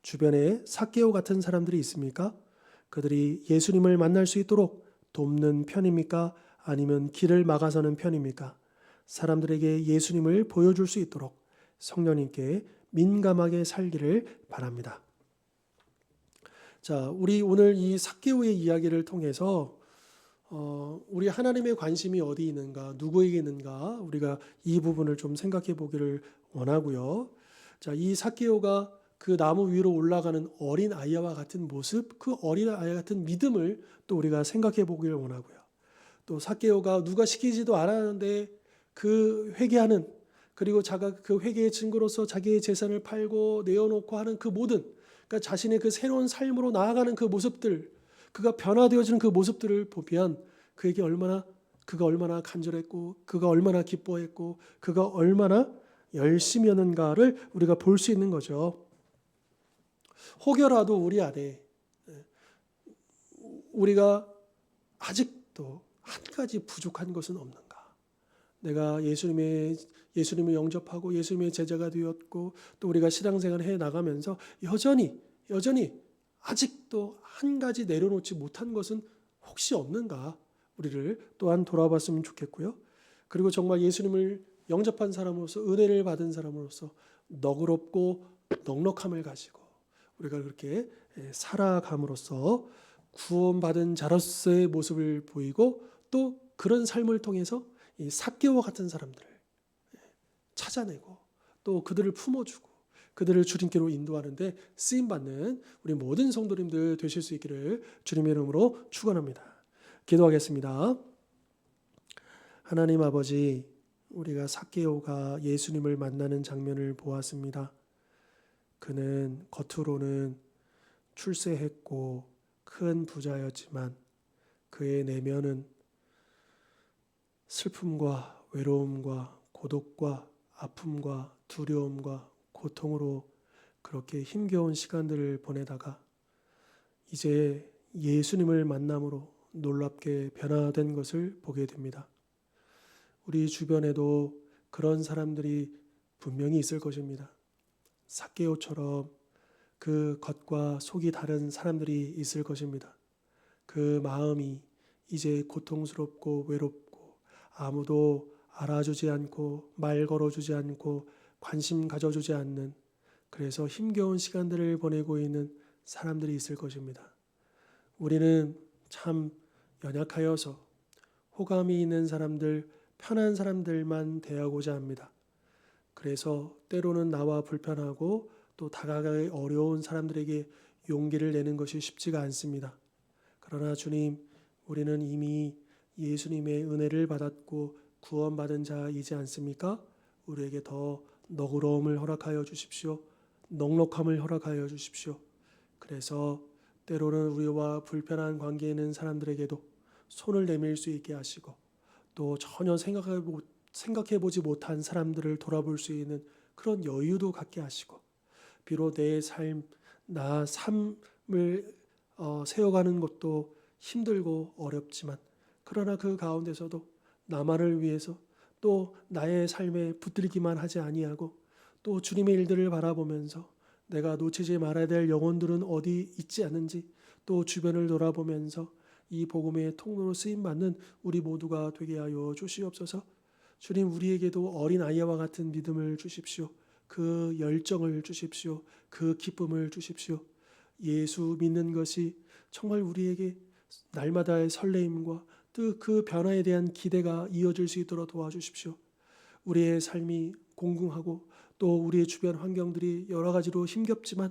주변에 삭개오 같은 사람들이 있습니까? 그들이 예수님을 만날 수 있도록 돕는 편입니까? 아니면 길을 막아서는 편입니까? 사람들에게 예수님을 보여줄 수 있도록 성령님께 민감하게 살기를 바랍니다. 자, 우리 오늘 이 삭개오의 이야기를 통해서 우리 하나님의 관심이 어디 있는가, 누구에게 있는가, 우리가 이 부분을 좀 생각해 보기를 원하고요. 자, 이 삭개오가 그 나무 위로 올라가는 어린 아이와 같은 모습, 그 어린 아이 같은 믿음을 또 우리가 생각해 보기를 원하고요. 또 삭개오가 누가 시키지도 않았는데 그 회개하는, 그리고 자가 그 회개의 증거로서 자기의 재산을 팔고 내어놓고 하는 그 모든, 그러니까 자신의 그 새로운 삶으로 나아가는 그 모습들, 그가 변화되어지는 그 모습들을 보면 그가 얼마나 간절했고, 그가 얼마나 기뻐했고, 그가 얼마나 열심히 하는가를 우리가 볼 수 있는 거죠. 혹여라도 우리 안에 우리가 아직도 한 가지 부족한 것은 없는가? 내가 예수님을 영접하고 예수님의 제자가 되었고, 또 우리가 신앙생활을 해 나가면서 여전히 아직도 한 가지 내려놓지 못한 것은 혹시 없는가? 우리를 또한 돌아봤으면 좋겠고요. 그리고 정말 예수님을 영접한 사람으로서, 은혜를 받은 사람으로서 너그럽고 넉넉함을 가지고 우리가 그렇게 살아감으로써 구원받은 자로서의 모습을 보이고, 또 그런 삶을 통해서 이 삭개오와 같은 사람들을 찾아내고 또 그들을 품어주고 그들을 주님께로 인도하는데 쓰임받는 우리 모든 성도님들 되실 수 있기를 주님의 이름으로 축원합니다. 기도하겠습니다. 하나님 아버지, 우리가 삭개오가 예수님을 만나는 장면을 보았습니다. 그는 겉으로는 출세했고 큰 부자였지만 그의 내면은 슬픔과 외로움과 고독과 아픔과 두려움과 고통으로 그렇게 힘겨운 시간들을 보내다가 이제 예수님을 만남으로 놀랍게 변화된 것을 보게 됩니다. 우리 주변에도 그런 사람들이 분명히 있을 것입니다. 삭개오처럼 그 겉과 속이 다른 사람들이 있을 것입니다. 그 마음이 이제 고통스럽고 외롭고 아무도 알아주지 않고 말 걸어주지 않고 관심 가져주지 않는, 그래서 힘겨운 시간들을 보내고 있는 사람들이 있을 것입니다. 우리는 참 연약하여서 호감이 있는 사람들, 편한 사람들만 대하고자 합니다. 그래서 때로는 나와 불편하고 또 다가가기 어려운 사람들에게 용기를 내는 것이 쉽지가 않습니다. 그러나 주님, 우리는 이미 예수님의 은혜를 받았고 구원받은 자이지 않습니까? 우리에게 더 너그러움을 허락하여 주십시오. 넉넉함을 허락하여 주십시오. 그래서 때로는 우리와 불편한 관계에 있는 사람들에게도 손을 내밀 수 있게 하시고, 또 전혀 생각해보지 못한 사람들을 돌아볼 수 있는 그런 여유도 갖게 하시고, 비록 내 삶을 세워가는 것도 힘들고 어렵지만, 그러나 그 가운데서도 나만을 위해서 또 나의 삶에 붙들기만 하지 아니하고 또 주님의 일들을 바라보면서 내가 놓치지 말아야 될 영혼들은 어디 있지 않은지 또 주변을 돌아보면서 이 복음의 통로로 쓰임받는 우리 모두가 되게 하여 주시옵소서. 주님, 우리에게도 어린 아이와 같은 믿음을 주십시오. 그 열정을 주십시오. 그 기쁨을 주십시오. 예수 믿는 것이 정말 우리에게 날마다의 설레임과 또 그 변화에 대한 기대가 이어질 수 있도록 도와주십시오. 우리의 삶이 공공하고 또 우리의 주변 환경들이 여러 가지로 힘겹지만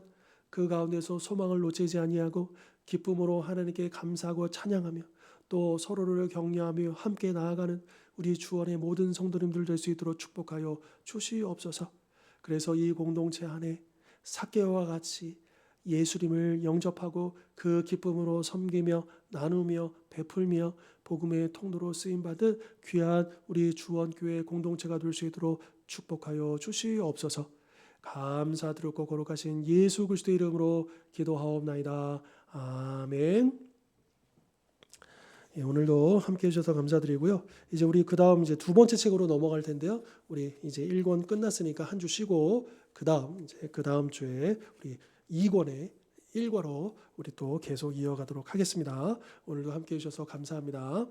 그 가운데서 소망을 놓치지 아니하고 기쁨으로 하나님께 감사하고 찬양하며 또 서로를 격려하며 함께 나아가는 우리 주원의 모든 성도님들 될 수 있도록 축복하여 주시옵소서. 그래서 이 공동체 안에 삭개오와 같이 예수님을 영접하고 그 기쁨으로 섬기며 나누며 베풀며 복음의 통로로 쓰임받은 귀한 우리 주원교회 공동체가 될 수 있도록 축복하여 주시옵소서. 감사드리고 거룩하신 예수 그리스도의 이름으로 기도하옵나이다. 아멘. 예, 오늘도 함께 해주셔서 감사드리고요. 이제 우리 그 다음 이제 두 번째 책으로 넘어갈 텐데요. 우리 이제 1권 끝났으니까 한 주 쉬고 그 다음 주에 우리 2권의 1과로 우리 또 계속 이어가도록 하겠습니다. 오늘도 함께 해주셔서 감사합니다.